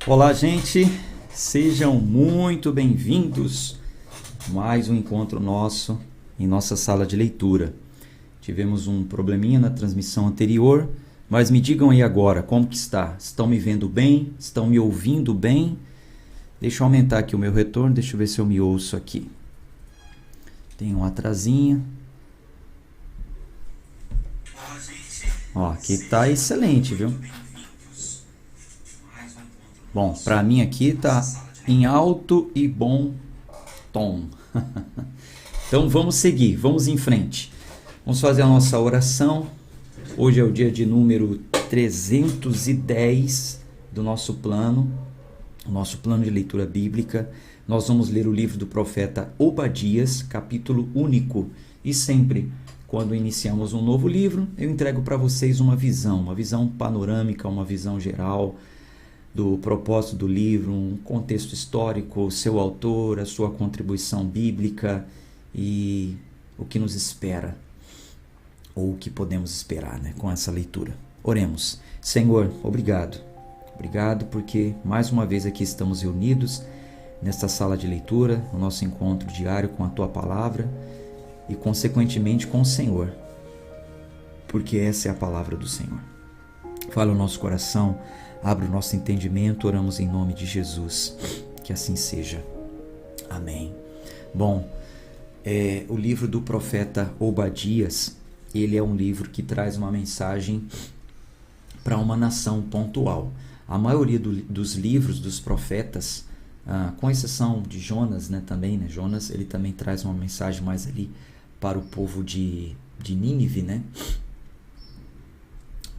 Olá, gente, sejam muito bem-vindos a mais um encontro nosso em nossa sala de leitura. Tivemos um probleminha na transmissão anterior, mas me digam aí agora, como que está? Estão me vendo bem? Estão me ouvindo bem? Deixa eu aumentar aqui o meu retorno, deixa eu ver se eu me ouço aqui. Tem um atrasinho. Ó, aqui tá excelente, viu? Bom, para mim aqui tá em alto e bom tom. Então vamos seguir, vamos em frente. Vamos fazer a nossa oração. Hoje é o dia de número 310 do nosso plano de leitura bíblica. Nós vamos ler o livro do profeta Obadias, capítulo único. E sempre, quando iniciamos um novo livro, eu entrego para vocês uma visão panorâmica, uma visão geral do propósito do livro, um contexto histórico, o seu autor, a sua contribuição bíblica e o que nos espera, ou o que podemos esperar, com essa leitura. Oremos. Senhor, obrigado. Obrigado porque mais uma vez aqui estamos reunidos nesta sala de leitura, no nosso encontro diário com a Tua Palavra e consequentemente com o Senhor, porque essa é a palavra do Senhor. Fala o nosso coração, abre o nosso entendimento, oramos em nome de Jesus, que assim seja. Amém. Bom, o livro do profeta Obadias, ele é um livro que traz uma mensagem para uma nação pontual. A maioria dos livros dos profetas, com exceção de Jonas, também, Jonas, ele também traz uma mensagem mais ali para o povo de Nínive,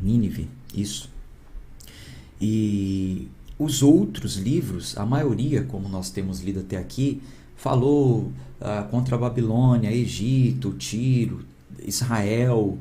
Nínive, isso. E os outros livros, a maioria, como nós temos lido até aqui, falou contra a Babilônia, Egito, Tiro, Israel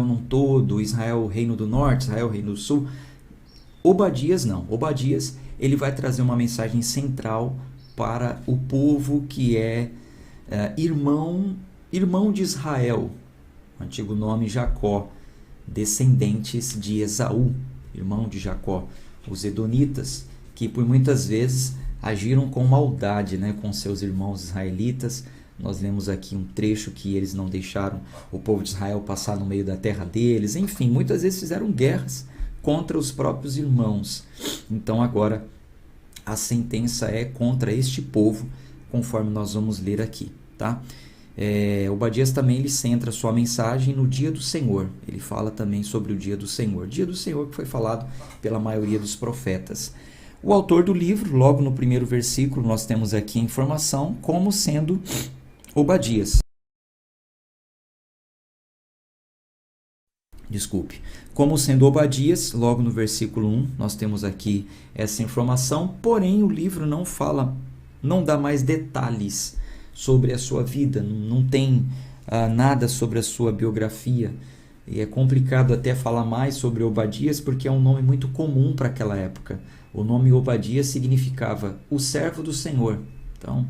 num todo, Israel reino do norte, Israel reino do sul. Obadias não. Obadias, ele vai trazer uma mensagem central para o povo que é irmão de Israel, o antigo nome Jacó, descendentes de Esaú, irmão de Jacó, os edonitas, que por muitas vezes agiram com maldade, com seus irmãos israelitas. Nós lemos aqui um trecho que eles não deixaram o povo de Israel passar no meio da terra deles. Enfim, muitas vezes fizeram guerras contra os próprios irmãos. Então agora a sentença é contra este povo, conforme nós vamos ler aqui, tá? Obadias também ele centra sua mensagem no dia do Senhor. Ele fala também sobre o dia do Senhor. Dia do Senhor que foi falado pela maioria dos profetas. O autor do livro, logo no primeiro versículo, nós temos aqui a informação como sendo Obadias. Como sendo Obadias, logo no versículo 1, nós temos aqui essa informação, porém o livro não dá mais detalhes sobre a sua vida, não tem nada sobre a sua biografia, e é complicado até falar mais sobre Obadias, porque é um nome muito comum para aquela época. O nome Obadias significava o servo do Senhor. Então,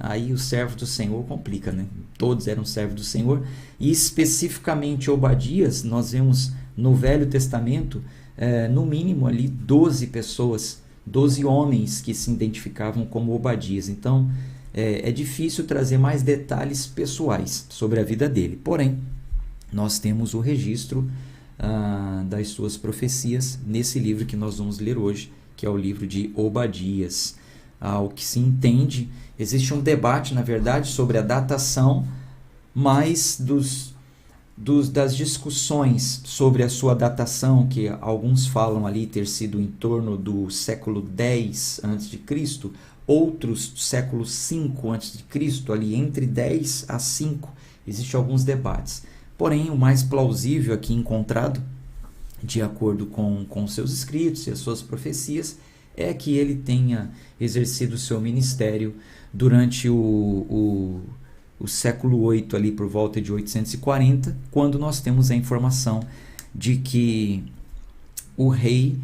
aí o servo do Senhor complica, Todos eram servos do Senhor, e especificamente Obadias, nós vemos no Velho Testamento, no mínimo ali 12 pessoas, 12 homens que se identificavam como Obadias. Então, é difícil trazer mais detalhes pessoais sobre a vida dele. Porém, nós temos o registro das suas profecias nesse livro que nós vamos ler hoje, que é o livro de Obadias. Ao que se entende, existe um debate, na verdade, sobre a datação, mas das discussões sobre a sua datação, que alguns falam ali ter sido em torno do século X a.C., outros do século V a.C., ali entre 10 a 5, existem alguns debates. Porém, o mais plausível aqui encontrado, de acordo com seus escritos e as suas profecias, é que ele tenha exercido o seu ministério durante o século VIII, ali por volta de 840, quando nós temos a informação de que o rei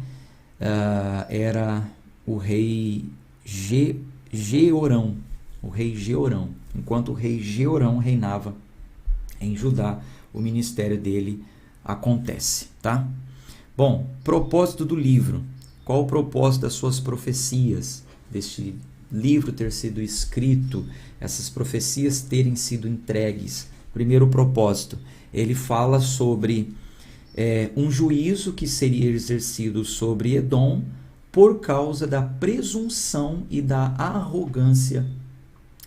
era o rei Jeorão, enquanto o rei Jeorão reinava em Judá, o ministério dele acontece, tá? Bom, propósito do livro. Qual o propósito das suas profecias, deste livro ter sido escrito, essas profecias terem sido entregues? Primeiro propósito, ele fala sobre um juízo que seria exercido sobre Edom por causa da presunção e da arrogância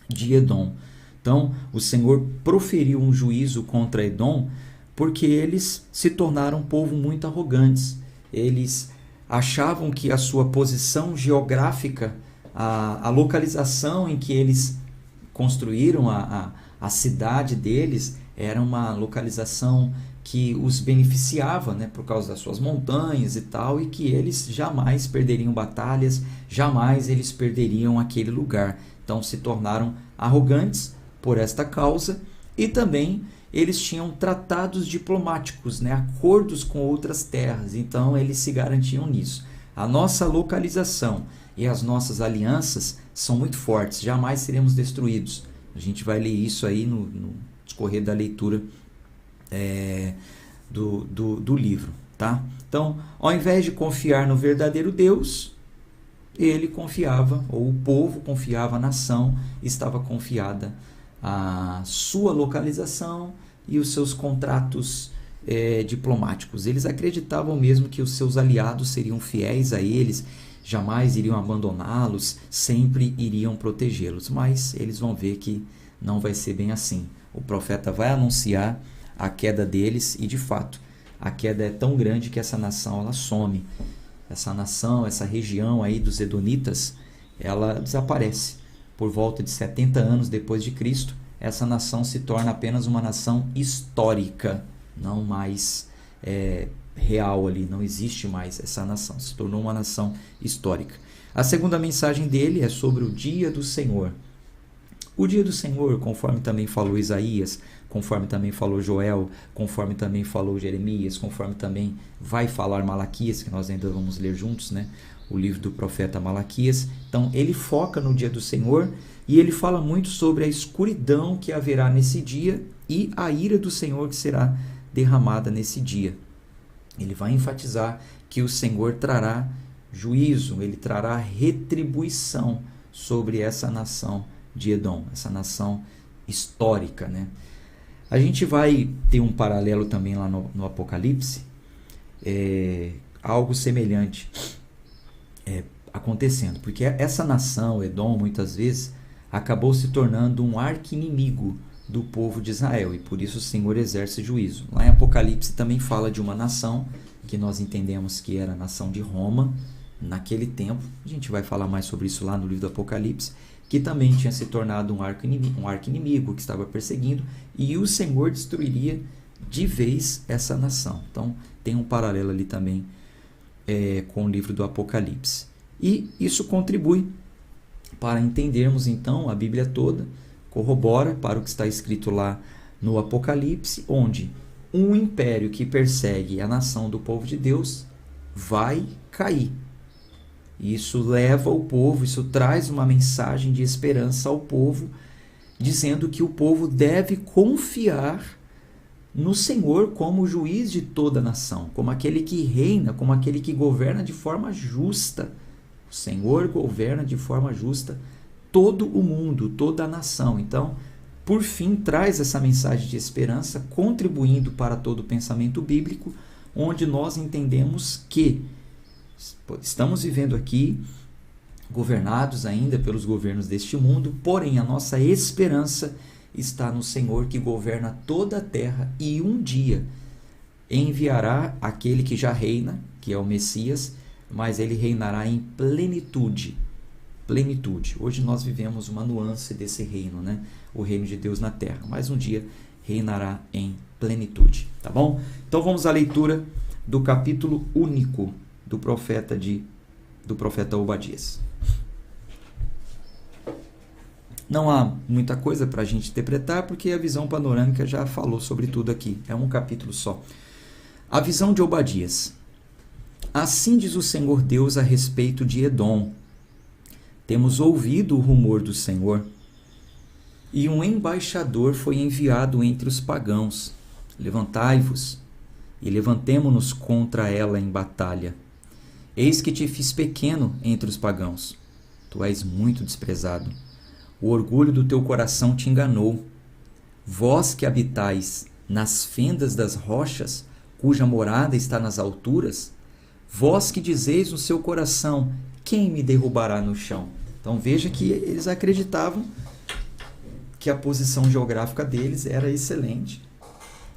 de Edom. Então, o Senhor proferiu um juízo contra Edom porque eles se tornaram um povo muito arrogantes. Eles achavam que a sua posição geográfica, a localização em que eles construíram a cidade deles, era uma localização que os beneficiava, né, por causa das suas montanhas e tal, e que eles jamais perderiam batalhas, jamais eles perderiam aquele lugar. Então se tornaram arrogantes por esta causa, e também eles tinham tratados diplomáticos, né, acordos com outras terras, então eles se garantiam nisso. A nossa localização e as nossas alianças são muito fortes, jamais seremos destruídos. A gente vai ler isso aí no discorrer da leitura do livro, tá? Então, ao invés de confiar no verdadeiro Deus, ele confiava, ou o povo confiava, a nação estava confiada a sua localização e os seus contratos diplomáticos. Eles acreditavam mesmo que os seus aliados seriam fiéis a eles, jamais iriam abandoná-los, sempre iriam protegê-los. Mas eles vão ver que não vai ser bem assim. O profeta vai anunciar a queda deles e, de fato, a queda é tão grande que essa nação ela some. Essa nação, essa região aí dos Edonitas, ela desaparece. Por volta de 70 anos depois de Cristo, essa nação se torna apenas uma nação histórica, não mais real ali, não existe mais essa nação, se tornou uma nação histórica. A segunda mensagem dele é sobre o dia do Senhor. O dia do Senhor, conforme também falou Isaías, conforme também falou Joel, conforme também falou Jeremias, conforme também vai falar Malaquias, que nós ainda vamos ler juntos, né? O livro do profeta Malaquias. Então ele foca no dia do Senhor e ele fala muito sobre a escuridão que haverá nesse dia e a ira do Senhor que será derramada nesse dia. Ele vai enfatizar que o Senhor trará juízo, ele trará retribuição sobre essa nação de Edom, essa nação histórica, né? A gente vai ter um paralelo também lá no Apocalipse, algo semelhante acontecendo, porque essa nação, Edom, muitas vezes acabou se tornando um arqui-inimigo do povo de Israel, e por isso o Senhor exerce juízo. Lá em Apocalipse também fala de uma nação que nós entendemos que era a nação de Roma naquele tempo. A gente vai falar mais sobre isso lá no livro do Apocalipse, que também tinha se tornado um arqui-inimigo que estava perseguindo, e o Senhor destruiria de vez essa nação. Então tem um paralelo ali também com o livro do Apocalipse. E isso contribui para entendermos então a Bíblia toda, corrobora para o que está escrito lá no Apocalipse, onde um império que persegue a nação do povo de Deus vai cair. Isso leva o povo, isso traz uma mensagem de esperança ao povo, dizendo que o povo deve confiar no Senhor como juiz de toda a nação, como aquele que reina, como aquele que governa de forma justa. O Senhor governa de forma justa todo o mundo, toda a nação. Então, por fim, traz essa mensagem de esperança, contribuindo para todo o pensamento bíblico, onde nós entendemos que estamos vivendo aqui, governados ainda pelos governos deste mundo, porém a nossa esperança está no Senhor que governa toda a terra, e um dia enviará aquele que já reina, que é o Messias, mas ele reinará em plenitude. Plenitude. Hoje nós vivemos uma nuance desse reino, né? O reino de Deus na terra, mas um dia reinará em plenitude, tá bom? Então vamos à leitura do capítulo único do profeta Obadias. Não há muita coisa para a gente interpretar, porque a visão panorâmica já falou sobre tudo aqui. É um capítulo só. A visão de Obadias. Assim diz o Senhor Deus a respeito de Edom. Temos ouvido o rumor do Senhor, e um embaixador foi enviado entre os pagãos. Levantai-vos e levantemo-nos contra ela em batalha. Eis que te fiz pequeno entre os pagãos. Tu és muito desprezado. O orgulho do teu coração te enganou. Vós que habitais nas fendas das rochas, cuja morada está nas alturas, vós que dizeis no seu coração, quem me derrubará no chão? Então veja que eles acreditavam que a posição geográfica deles era excelente.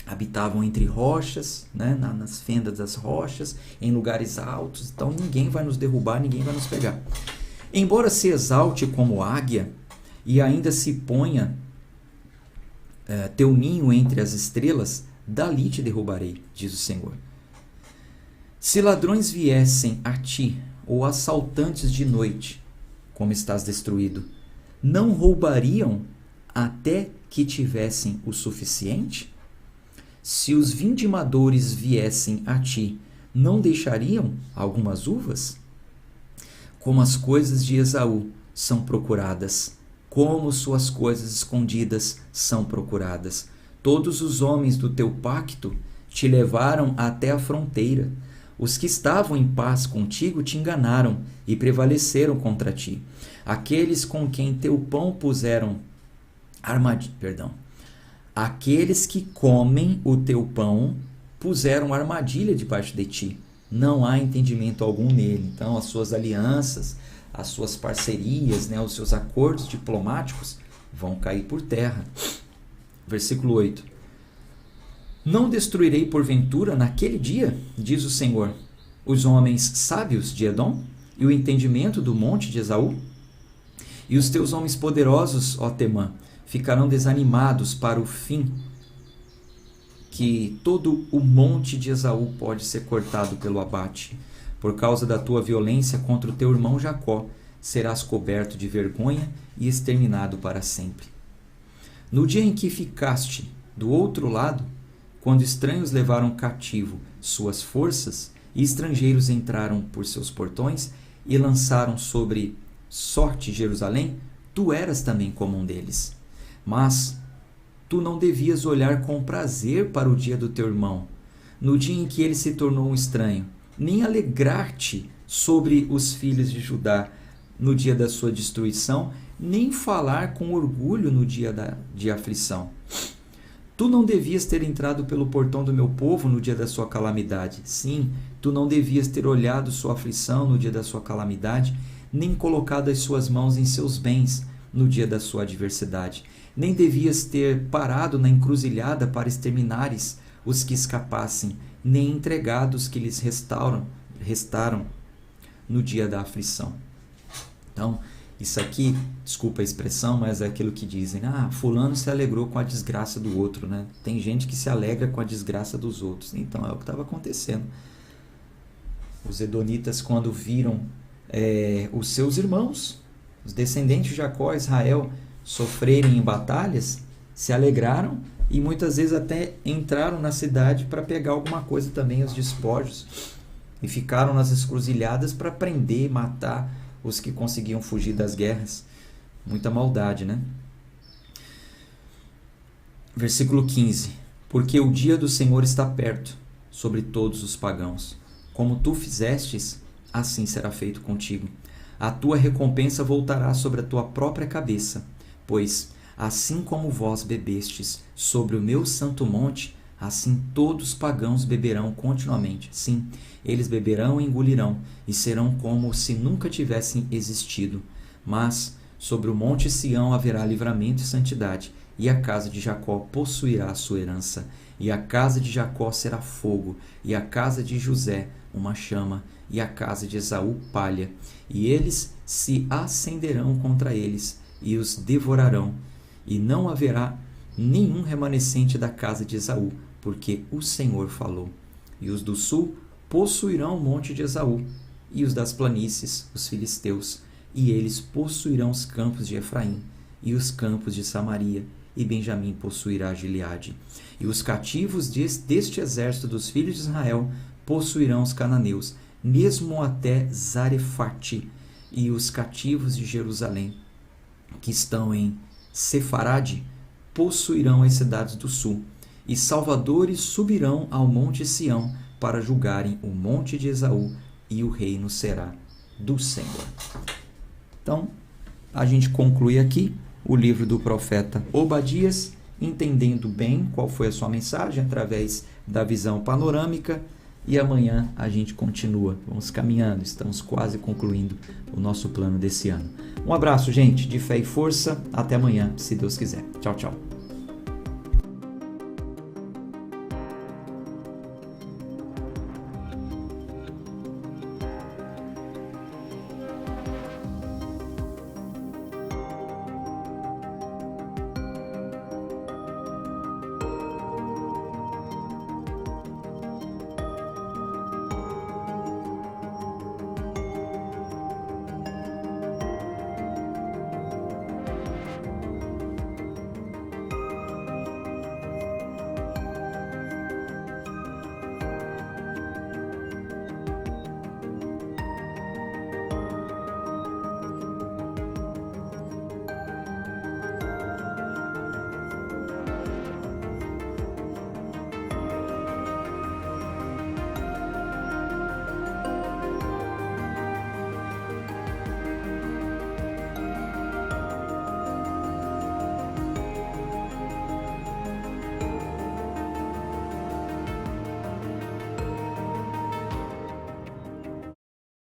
Habitavam entre rochas, né, nas fendas das rochas, em lugares altos, então ninguém vai nos derrubar, ninguém vai nos pegar. Embora se exalte como águia e ainda se ponha teu ninho entre as estrelas, dali te derrubarei, diz o Senhor. Se ladrões viessem a ti, ou assaltantes de noite, como estás destruído, não roubariam até que tivessem o suficiente? Se os vindimadores viessem a ti, não deixariam algumas uvas? Como as coisas de Esaú são procuradas, como suas coisas escondidas são procuradas. Todos os homens do teu pacto te levaram até a fronteira. Os que estavam em paz contigo te enganaram e prevaleceram contra ti. Aqueles com quem teu pão puseram Aqueles que comem o teu pão puseram armadilha debaixo de ti. Não há entendimento algum nele. Então, as suas alianças, as suas parcerias, né, os seus acordos diplomáticos vão cair por terra. Versículo 8. Não destruirei porventura naquele dia, diz o Senhor, os homens sábios de Edom e o entendimento do monte de Esaú? E os teus homens poderosos, ó Temã, ficarão desanimados para o fim, que todo o monte de Esaú pode ser cortado pelo abate. Por causa da tua violência contra o teu irmão Jacó, serás coberto de vergonha e exterminado para sempre. No dia em que ficaste do outro lado, quando estranhos levaram cativo suas forças e estrangeiros entraram por seus portões e lançaram sobre sorte Jerusalém, tu eras também como um deles. Mas tu não devias olhar com prazer para o dia do teu irmão, no dia em que ele se tornou um estranho, nem alegrar-te sobre os filhos de Judá no dia da sua destruição, nem falar com orgulho no dia de aflição. Tu não devias ter entrado pelo portão do meu povo no dia da sua calamidade. Sim, tu não devias ter olhado sua aflição no dia da sua calamidade, nem colocado as suas mãos em seus bens no dia da sua adversidade. Nem devias ter parado na encruzilhada para exterminares os que escapassem, nem entregado os que lhes restaram no dia da aflição. Então, isso aqui, desculpa a expressão, mas é aquilo que dizem, fulano se alegrou com a desgraça do outro, né? Tem gente que se alegra com a desgraça dos outros. Então, é o que estava acontecendo. Os edonitas, quando viram os seus irmãos, os descendentes de Jacó, Israel, sofrerem em batalhas, se alegraram e muitas vezes até entraram na cidade para pegar alguma coisa também, os despojos, e ficaram nas encruzilhadas para prender, matar os que conseguiam fugir das guerras. Muita maldade, né? Versículo 15. Porque o dia do Senhor está perto sobre todos os pagãos. Como tu fizestes, assim será feito contigo. A tua recompensa voltará sobre a tua própria cabeça, pois assim como vós bebestes sobre o meu santo monte, assim todos os pagãos beberão continuamente. Sim, eles beberão e engolirão, e serão como se nunca tivessem existido. Mas sobre o monte Sião haverá livramento e santidade, e a casa de Jacó possuirá a sua herança. E a casa de Jacó será fogo, e a casa de José uma chama, e a casa de Esaú palha. E eles se acenderão contra eles, e os devorarão. E não haverá nenhum remanescente da casa de Esaú, porque o Senhor falou. E os do sul possuirão o monte de Esaú, e os das planícies, os filisteus, e eles possuirão os campos de Efraim, e os campos de Samaria, e Benjamim possuirá Gileade. E os cativos deste exército dos filhos de Israel possuirão os cananeus, mesmo até Zarefate, e os cativos de Jerusalém, que estão em Sefarade, possuirão as cidades do sul, e salvadores subirão ao monte Sião para julgarem o monte de Esaú e o reino será do Senhor. Então, a gente conclui aqui o livro do profeta Obadias, entendendo bem qual foi a sua mensagem através da visão panorâmica, e amanhã a gente continua. Vamos caminhando, estamos quase concluindo o nosso plano desse ano. Um abraço, gente, de fé e força. Até amanhã, se Deus quiser. Tchau, tchau.